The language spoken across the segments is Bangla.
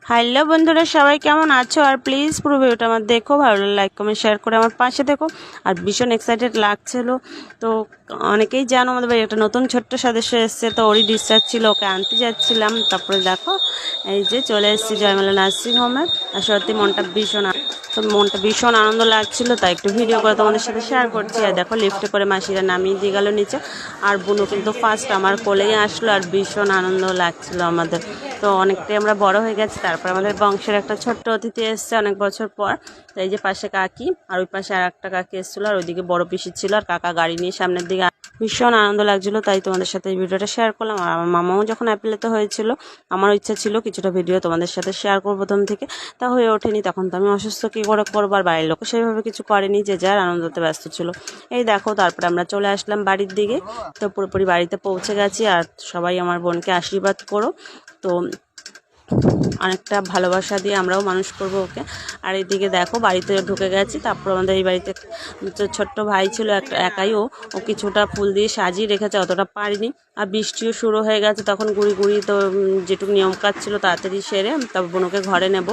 হ্যালো বন্ধুরা, সবাই কেমন আছো? আর প্লিজ পুরো ভিডিওটা আমার দেখো, ভালো লাগলে লাইক কমেন্ট শেয়ার করে আমার পাশে দেখো। আর ভীষণ এক্সাইটেড লাগছিল। তো অনেকেই জানো আমাদের বাড়ি একটা নতুন ছোট্ট সদস্য এসছে, তো ওরই ডিসচার্জ ছিল, ওকে আনতে যাচ্ছিলাম। তারপরে দেখো এই যে চলে এসেছি জয়মালা নার্সিং হোমে। আর সত্যি মনটা ভীষণ আনন্দ লাগছিল, তাই একটু ভিডিও করে তোমাদের সাথে শেয়ার করছি। আর দেখো লিফটে করে মাসিরা নামিয়ে দিয়ে গেল নিচে। আর বুনু কিন্তু ফার্স্ট আমার কোলেই আসলো, আর ভীষণ আনন্দ লাগছিল আমাদের। তো অনেকটাই আমরা বড় হয়ে গেছি। তারপর আমাদের বংশের একটা ছোট্ট অতিথি এসছে অনেক বছর পর। তো এই যে পাশে কাকি, আর ওই পাশে আর একটা কাকি এসেছিলো, আর ওইদিকে বড় পিসি ছিল, আর কাকা গাড়ি নিয়ে সামনের দিকে। ভীষণ আনন্দ লাগছিলো, তাই তোমাদের সাথে এই ভিডিওটা শেয়ার করলাম। আর আমার মামাও যখন অ্যাপিলেতে হয়েছিল, আমারও ইচ্ছা ছিল কিছুটা ভিডিও তোমাদের সাথে শেয়ার করবো প্রথম থেকে। তা হয়ে ওঠেনি, তখন তো আমি অসুস্থ, কী করে করবো। আর বাড়ির লোকও সেইভাবে কিছু করেনি, যে যার আনন্দতে ব্যস্ত ছিল। এই দেখো তারপরে আমরা চলে আসলাম বাড়ির দিকে। তো পুরোপুরি বাড়িতে পৌঁছে গেছি। আর সবাই আমার বোনকে আশীর্বাদ করো। তো অনেকটা ভালোবাসা দিয়ে আমরাও মানুষ করব ওকে। আর এদিকে দেখো বাড়িতে ঢুকে গেছি। তারপর আমাদের এই বাড়িতে ছোট্ট ভাই ছিল একাই, ও কিছুটা ফুল দিয়ে সাজিয়ে রেখেছে, অতটা পারিনি। আর বৃষ্টিও শুরু হয়ে গেছে তখন, গুড়ি তো যেটুকু নিয়ম কাজ ছিল তাড়াতাড়ি সেরে তারপর বোনকে ঘরে নেব।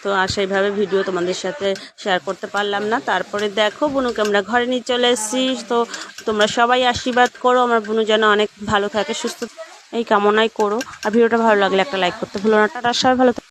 তো আর সেইভাবে ভিডিও তোমাদের সাথে শেয়ার করতে পারলাম না। তারপরে দেখো বুনুকে আমরা ঘরে নিয়ে চলে এসেছি। তো তোমরা সবাই আশীর্বাদ করো আমার বুনু যেন অনেক ভালো থাকে, সুস্থ, এই কামনাই করো। আর ভিডিওটা ভালো লাগলে একটা লাইক করতে ভুলো না। টাটা, সবাই ভালো।